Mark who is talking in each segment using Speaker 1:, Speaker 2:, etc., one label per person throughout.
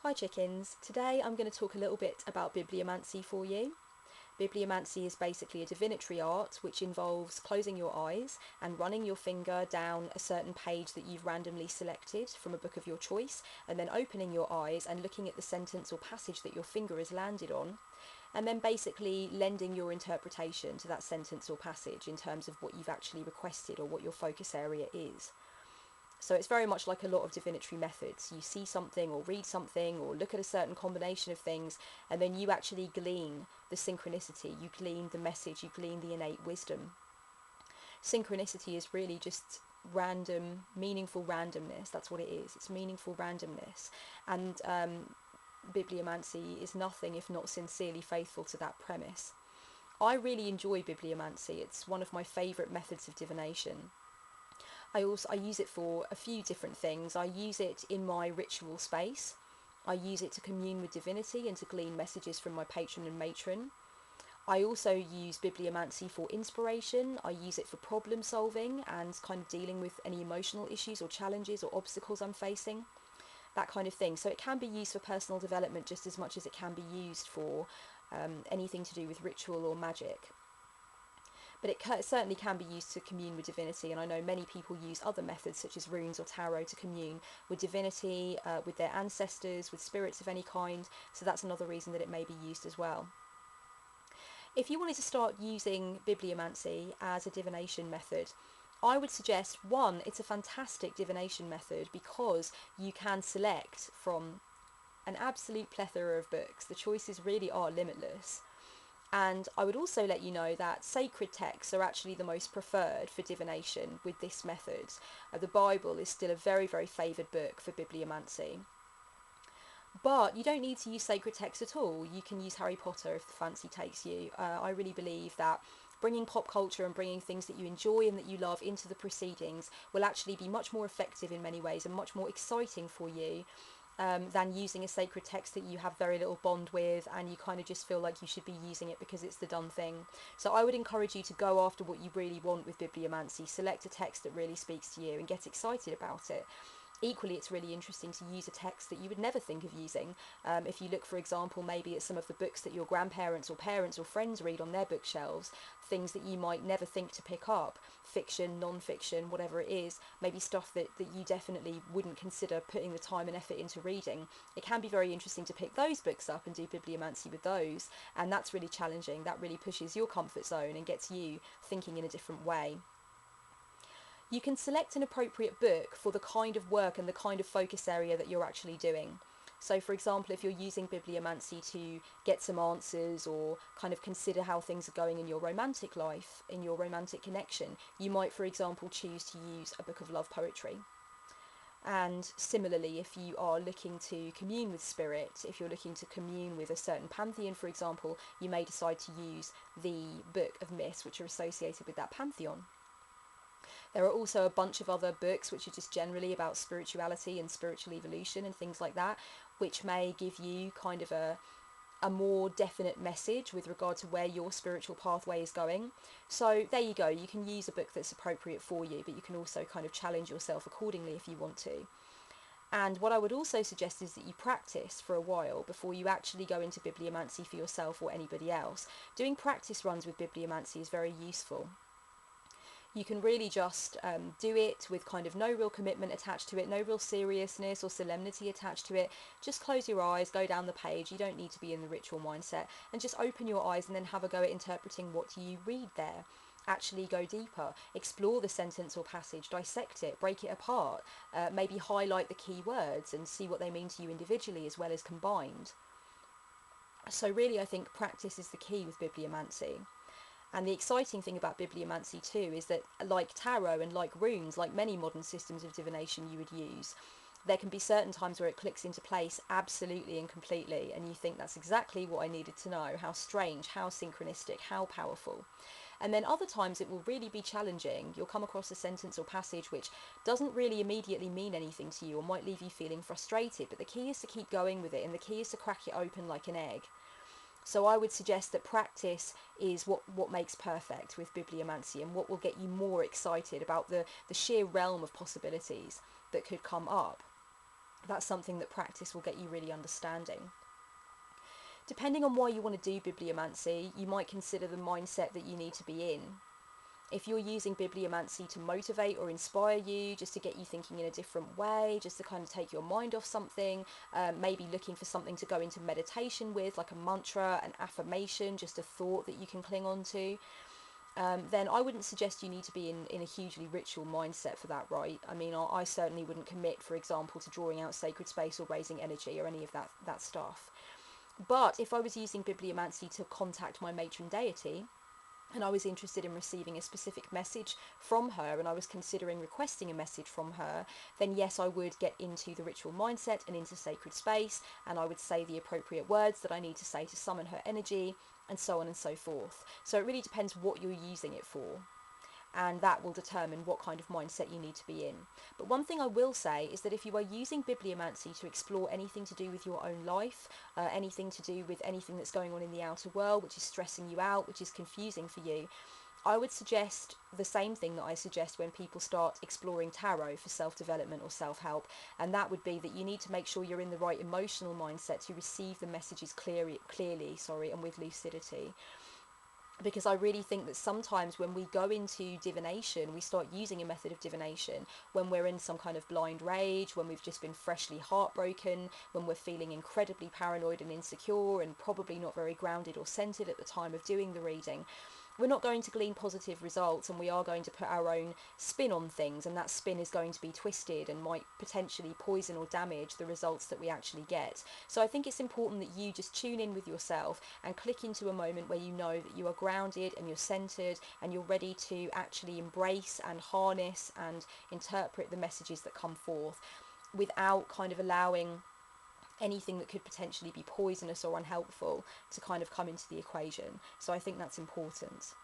Speaker 1: Hi chickens, today I'm going to talk a little bit about bibliomancy for you. Bibliomancy is basically a divinatory art which involves closing your eyes and running your finger down a certain page that you've randomly selected from a book of your choice, and then opening your eyes and looking at the sentence or passage that your finger has landed on, and then basically lending your interpretation to that sentence or passage in terms of what you've actually requested or what your focus area is. So it's very much like a lot of divinatory methods. You see something or read something or look at a certain combination of things, and then you actually glean the synchronicity, you glean the message, you glean the innate wisdom. Synchronicity is really just random, meaningful randomness. That's what it is. It's meaningful randomness. And bibliomancy is nothing if not sincerely faithful to that premise. I really enjoy bibliomancy. It's one of my favourite methods of divination. I use it for a few different things. I use it in my ritual space. I use it to commune with divinity and to glean messages from my patron and matron. I also use bibliomancy for inspiration. I use it for problem solving and kind of dealing with any emotional issues or challenges or obstacles I'm facing, that kind of thing. So it can be used for personal development just as much as it can be used for anything to do with ritual or magic. But it certainly can be used to commune with divinity, and I know many people use other methods such as runes or tarot to commune with divinity, with their ancestors, with spirits of any kind, so that's another reason that it may be used as well. If you wanted to start using bibliomancy as a divination method, I would suggest, one, it's a fantastic divination method because you can select from an absolute plethora of books. The choices really are limitless. And I would also let you know that sacred texts are actually the most preferred for divination with this method. The Bible is still a very, very favoured book for bibliomancy. But you don't need to use sacred texts at all. You can use Harry Potter if the fancy takes you. I really believe that bringing pop culture and bringing things that you enjoy and that you love into the proceedings will actually be much more effective in many ways and much more exciting for you than using a sacred text that you have very little bond with and you kind of just feel like you should be using it because it's the done thing. So I would encourage you to go after what you really want with bibliomancy. Select a text that really speaks to you and get excited about it. Equally, it's really interesting to use a text that you would never think of using. If you look, for example, maybe at some of the books that your grandparents or parents or friends read on their bookshelves, things that you might never think to pick up, fiction, non-fiction, whatever it is, maybe stuff that you definitely wouldn't consider putting the time and effort into reading. It can be very interesting to pick those books up and do bibliomancy with those, and that's really challenging. That really pushes your comfort zone and gets you thinking in a different way. You can select an appropriate book for the kind of work and the kind of focus area that you're actually doing. So for example, if you're using bibliomancy to get some answers or kind of consider how things are going in your romantic life, in your romantic connection, you might, for example, choose to use a book of love poetry. And similarly, if you are looking to commune with spirit, if you're looking to commune with a certain pantheon, for example, you may decide to use the book of myths which are associated with that pantheon. There are also a bunch of other books which are just generally about spirituality and spiritual evolution and things like that, which may give you kind of a more definite message with regard to where your spiritual pathway is going. So there you go, you can use a book that's appropriate for you, but you can also kind of challenge yourself accordingly if you want to. And what I would also suggest is that you practice for a while before you actually go into bibliomancy for yourself or anybody else. Doing practice runs with bibliomancy is very useful. You can really just do it with kind of no real commitment attached to it, no real seriousness or solemnity attached to it. Just close your eyes, go down the page. You don't need to be in the ritual mindset, and just open your eyes and then have a go at interpreting what you read there. Actually go deeper, explore the sentence or passage, dissect it, break it apart, maybe highlight the key words and see what they mean to you individually as well as combined. So really I think practice is the key with bibliomancy. And the exciting thing about bibliomancy too is that, like tarot and like runes, like many modern systems of divination you would use, there can be certain times where it clicks into place absolutely and completely, and you think that's exactly what I needed to know. How strange, how synchronistic, how powerful. And then other times it will really be challenging. You'll come across a sentence or passage which doesn't really immediately mean anything to you or might leave you feeling frustrated, but the key is to keep going with it, and the key is to crack it open like an egg. So I would suggest that practice is what makes perfect with bibliomancy and what will get you more excited about the sheer realm of possibilities that could come up. that's something that practice will get you really understanding. Depending on why you want to do bibliomancy, you might consider the mindset that you need to be in. If you're using bibliomancy to motivate or inspire you, just to get you thinking in a different way, just to kind of take your mind off something, maybe looking for something to go into meditation with, like a mantra, an affirmation, just a thought that you can cling on to, then I wouldn't suggest you need to be in a hugely ritual mindset for that, right? I mean, I certainly wouldn't commit, for example, to drawing out sacred space or raising energy or any of that stuff. But if I was using bibliomancy to contact my matron deity, and I was interested in receiving a specific message from her, and I was considering requesting a message from her, then yes, I would get into the ritual mindset and into sacred space, and I would say the appropriate words that I need to say to summon her energy, and so on and so forth. So it really depends what you're using it for, and that will determine what kind of mindset you need to be in. But one thing I will say is that if you are using bibliomancy to explore anything to do with your own life, anything to do with anything that's going on in the outer world, which is stressing you out, which is confusing for you, I would suggest the same thing that I suggest when people start exploring tarot for self-development or self-help, and that would be that you need to make sure you're in the right emotional mindset to receive the messages clearly, and with lucidity. Because I really think that sometimes when we go into divination, we start using a method of divination when we're in some kind of blind rage, when we've just been freshly heartbroken, when we're feeling incredibly paranoid and insecure and probably not very grounded or centered at the time of doing the reading. We're not going to glean positive results, and we are going to put our own spin on things, and that spin is going to be twisted and might potentially poison or damage the results that we actually get. So I think it's important that you just tune in with yourself and click into a moment where you know that you are grounded and you're centered and you're ready to actually embrace and harness and interpret the messages that come forth, without kind of allowing anything that could potentially be poisonous or unhelpful to kind of come into the equation. So I think that's important.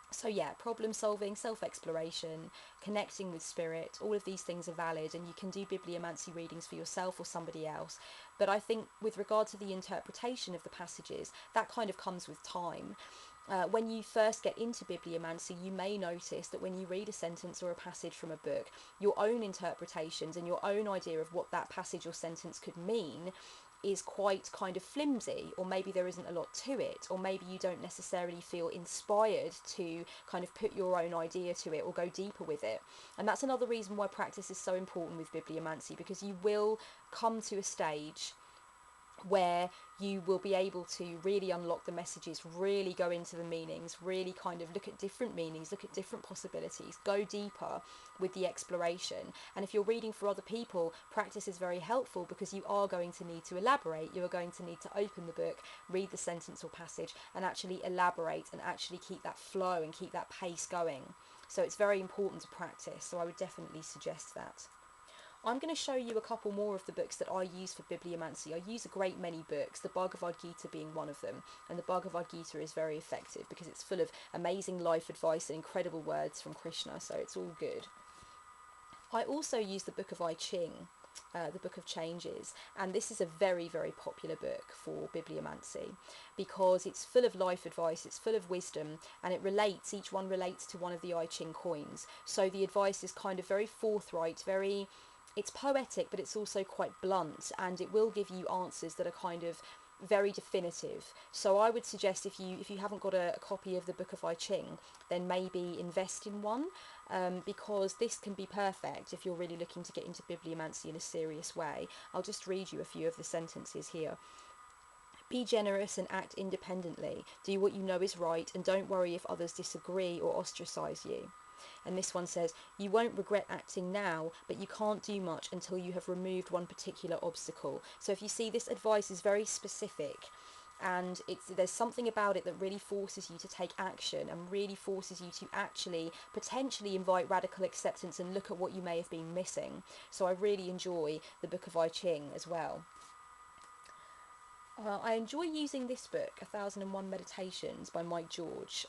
Speaker 1: So yeah, problem solving, self-exploration, connecting with spirit, all of these things are valid, and you can do bibliomancy readings for yourself or somebody else. But I think with regard to the interpretation of the passages, that kind of comes with time. When you first get into bibliomancy, you may notice that when you read a sentence or a passage from a book, your own interpretations and your own idea of what that passage or sentence could mean is quite kind of flimsy, or maybe there isn't a lot to it, or maybe you don't necessarily feel inspired to kind of put your own idea to it or go deeper with it. And that's another reason why practice is so important with bibliomancy, because you will come to a stage where you will be able to really unlock the messages, really go into the meanings, really kind of look at different meanings, look at different possibilities, go deeper with the exploration. And if you're reading for other people, practice is very helpful, because you are going to need to elaborate. You are going to need to open the book, read the sentence or passage, and actually elaborate and actually keep that flow and keep that pace going. So it's very important to practice, so I would definitely suggest that. I'm going to show you a couple more of the books that I use for bibliomancy. I use a great many books, the Bhagavad Gita being one of them. And the Bhagavad Gita is very effective because it's full of amazing life advice and incredible words from Krishna, so it's all good. I also use the book of I Ching, the Book of Changes, and this is a very, very popular book for bibliomancy because it's full of life advice, it's full of wisdom, and each one relates to one of the I Ching coins. So the advice is kind of very forthright, it's poetic, but it's also quite blunt, and it will give you answers that are kind of very definitive. So I would suggest, if you haven't got a copy of the Book of I Ching, then maybe invest in one, because this can be perfect if you're really looking to get into bibliomancy in a serious way. I'll just read you a few of the sentences here. Be generous and act independently. Do what you know is right, and don't worry if others disagree or ostracize you. And this one says, you won't regret acting now, but you can't do much until you have removed one particular obstacle. So if you see, this advice is very specific, and there's something about it that really forces you to take action and really forces you to actually potentially invite radical acceptance and look at what you may have been missing. So I really enjoy the Book of I Ching as well. I enjoy using this book, 1001 Meditations by Mike George.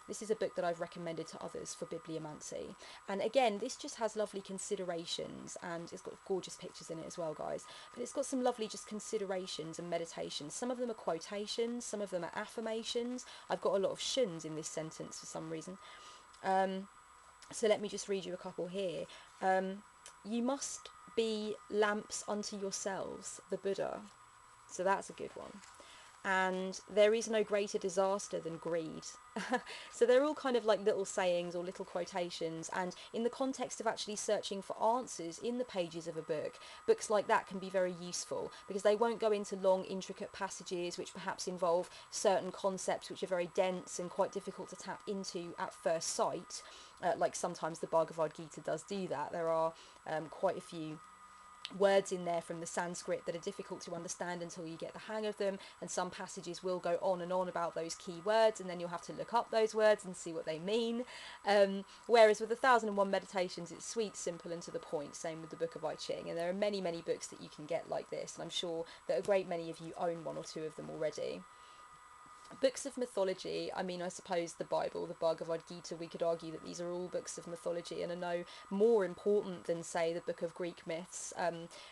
Speaker 1: This is a book that I've recommended to others for bibliomancy. And again, this just has lovely considerations, and it's got gorgeous pictures in it as well, guys. But it's got some lovely just considerations and meditations. Some of them are quotations, some of them are affirmations. I've got a lot of shuns in this sentence for some reason. So let me just read you a couple here. You must be lamps unto yourselves, the Buddha. So that's a good one. And there is no greater disaster than greed. So they're all kind of like little sayings or little quotations, and in the context of actually searching for answers in the pages of a book, books like that can be very useful because they won't go into long intricate passages which perhaps involve certain concepts which are very dense and quite difficult to tap into at first sight, like sometimes the Bhagavad Gita does do that. There are quite a few words in there from the Sanskrit that are difficult to understand until you get the hang of them, and some passages will go on and on about those key words, and then you'll have to look up those words and see what they mean. Whereas with 1001 Meditations, it's sweet, simple, and to the point. Same with the book of I Ching, and there are many, many books that you can get like this, and I'm sure that a great many of you own one or two of them already. Books of mythology, I mean, I suppose the Bible, the Bhagavad Gita, we could argue that these are all books of mythology and are no more important than, say, the book of Greek myths.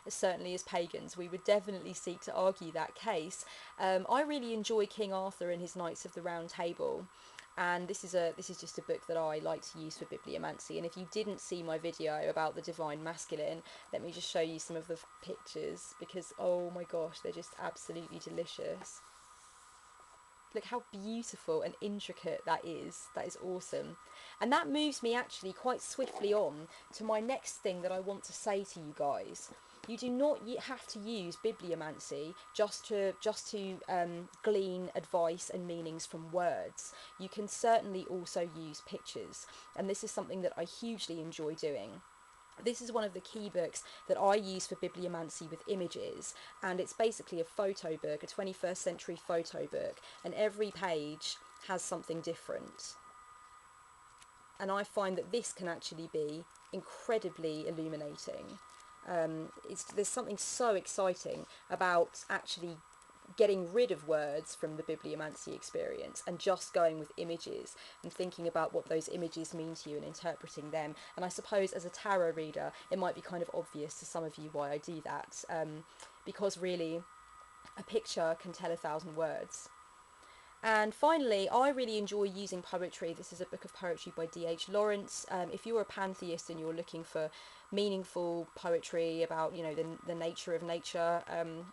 Speaker 1: Certainly as pagans, we would definitely seek to argue that case. I really enjoy King Arthur and his Knights of the Round Table. And this is just a book that I like to use for bibliomancy. And if you didn't see my video about the divine masculine, let me just show you some of the pictures, because oh my gosh, they're just absolutely delicious. Look how beautiful and intricate that is. That is awesome. And that moves me actually quite swiftly on to my next thing that I want to say to you guys. You do not have to use bibliomancy just to glean advice and meanings from words. You can certainly also use pictures, and this is something that I hugely enjoy doing. This is one of the key books that I use for bibliomancy with images, and it's basically a photo book, a 21st century photo book, and every page has something different. And I find that this can actually be incredibly illuminating. There's something so exciting about actually getting rid of words from the bibliomancy experience and just going with images and thinking about what those images mean to you and interpreting them. And I suppose as a tarot reader, it might be kind of obvious to some of you why I do that, because really a picture can tell 1,000 words. And finally, I really enjoy using poetry. This is a book of poetry by D.H. Lawrence. If you're a pantheist and you're looking for meaningful poetry about, you know, the nature of nature,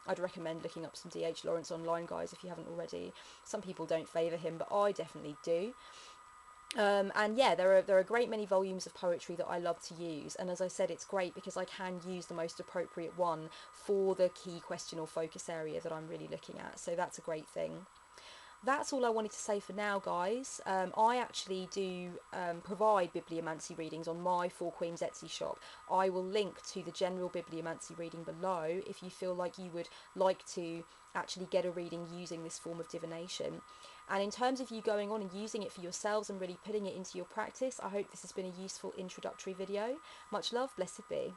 Speaker 1: I'd recommend looking up some D.H. Lawrence online, guys, if you haven't already. Some people don't favour him, but I definitely do. And yeah, there are a great many volumes of poetry that I love to use, and as I said, it's great because I can use the most appropriate one for the key question or focus area that I'm really looking at, so that's a great thing. That's all I wanted to say for now, guys. I actually do provide bibliomancy readings on my Four Queens Etsy shop. I will link to the general bibliomancy reading below if you feel like you would like to actually get a reading using this form of divination. And in terms of you going on and using it for yourselves and really putting it into your practice, I hope this has been a useful introductory video. Much love, blessed be.